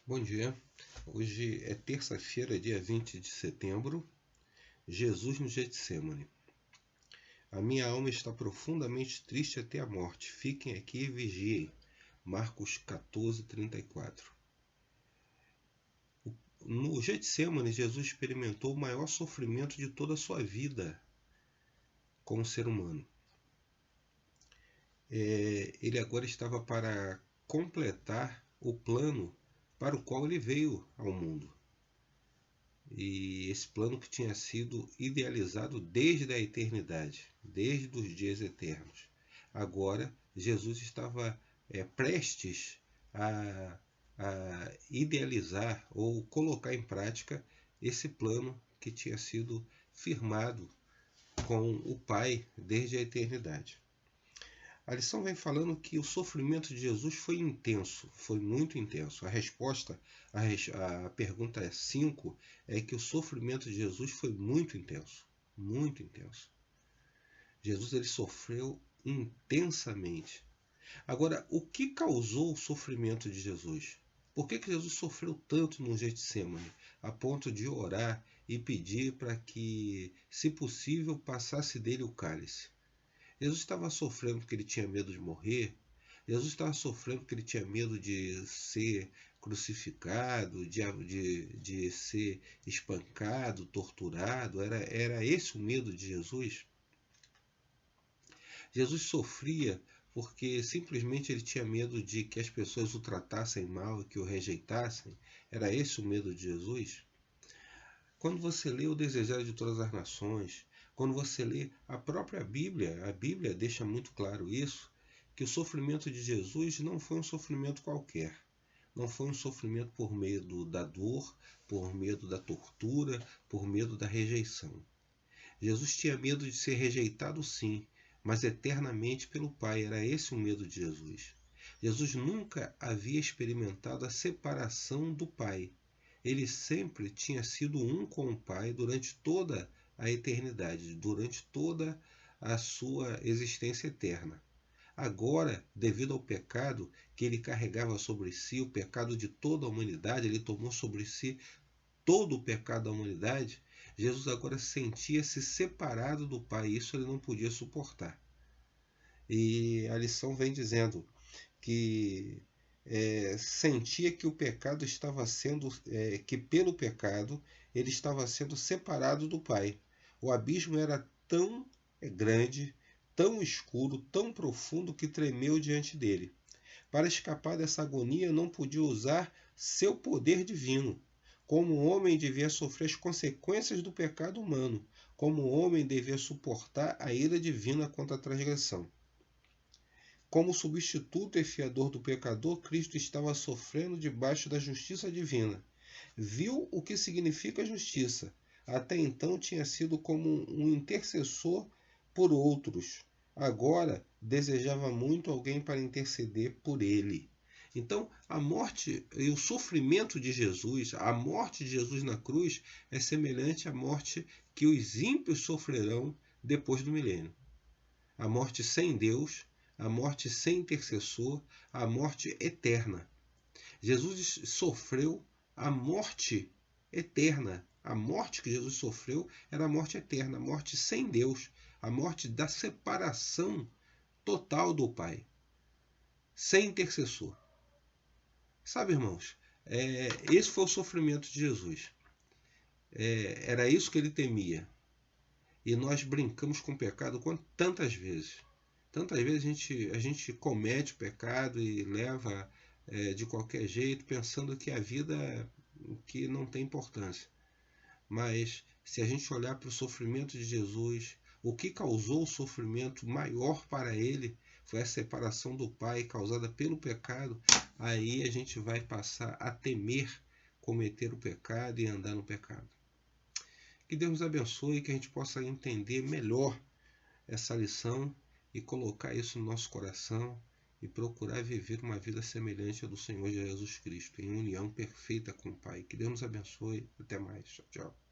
Bom dia, hoje é terça-feira, dia 20 de setembro, Jesus no Getsêmani. A minha alma está profundamente triste até a morte, fiquem aqui e vigiem. Marcos 14:34. No Getsêmani, Jesus experimentou o maior sofrimento de toda a sua vida como ser humano. Ele agora estava para completar o plano para o qual ele veio ao mundo. E esse plano que tinha sido idealizado desde a eternidade, desde os dias eternos. Agora, Jesus estava prestes a idealizar ou colocar em prática esse plano que tinha sido firmado com o Pai desde a eternidade. A lição vem falando que o sofrimento de Jesus foi intenso, foi muito intenso. A resposta à pergunta 5 é que o sofrimento de Jesus foi muito intenso, muito intenso. Jesus ele sofreu intensamente. Agora, o que causou o sofrimento de Jesus? Por que Jesus sofreu tanto no Getsemane, a ponto de orar e pedir para que, se possível, passasse dele o cálice? Jesus estava sofrendo porque ele tinha medo de morrer. Jesus estava sofrendo porque ele tinha medo de ser crucificado, de ser espancado, torturado. Era esse o medo de Jesus? Jesus sofria porque simplesmente ele tinha medo de que as pessoas o tratassem mal e que o rejeitassem. Era esse o medo de Jesus? Quando você lê o Desejar de Todas as Nações, quando você lê a própria Bíblia, a Bíblia deixa muito claro isso, que o sofrimento de Jesus não foi um sofrimento qualquer. Não foi um sofrimento por medo da dor, por medo da tortura, por medo da rejeição. Jesus tinha medo de ser rejeitado, sim, mas eternamente pelo Pai. Era esse o medo de Jesus. Jesus nunca havia experimentado a separação do Pai. Ele sempre tinha sido um com o Pai durante toda a eternidade, durante toda a sua existência eterna. Agora, devido ao pecado que ele carregava sobre si, o pecado de toda a humanidade, ele tomou sobre si todo o pecado da humanidade, Jesus agora sentia-se separado do Pai, e isso ele não podia suportar. E a lição vem dizendo que sentia que o pecado estava sendo, que pelo pecado ele estava sendo separado do Pai. O abismo era tão grande, tão escuro, tão profundo que tremeu diante dele. Para escapar dessa agonia, não podia usar seu poder divino. Como homem, devia sofrer as consequências do pecado humano. Como homem, devia suportar a ira divina contra a transgressão. Como substituto e fiador do pecador, Cristo estava sofrendo debaixo da justiça divina. Viu o que significa justiça. Até então tinha sido como um intercessor por outros. Agora desejava muito alguém para interceder por ele. Então, a morte e o sofrimento de Jesus, a morte de Jesus na cruz, é semelhante à morte que os ímpios sofrerão depois do milênio. A morte sem Deus, a morte sem intercessor, a morte eterna. Jesus sofreu a morte eterna. A morte que Jesus sofreu era a morte eterna, a morte sem Deus, a morte da separação total do Pai, sem intercessor. Sabe, irmãos, esse foi o sofrimento de Jesus. Era isso que ele temia. E nós brincamos com o pecado tantas vezes. Tantas vezes a gente comete o pecado e leva de qualquer jeito, pensando que a vida que não tem importância. Mas se a gente olhar para o sofrimento de Jesus, o que causou o sofrimento maior para ele foi a separação do Pai causada pelo pecado. Aí a gente vai passar a temer cometer o pecado e andar no pecado. Que Deus nos abençoe e que a gente possa entender melhor essa lição e colocar isso no nosso coração e procurar viver uma vida semelhante à do Senhor Jesus Cristo, em união perfeita com o Pai. Que Deus nos abençoe. Até mais. Tchau, tchau.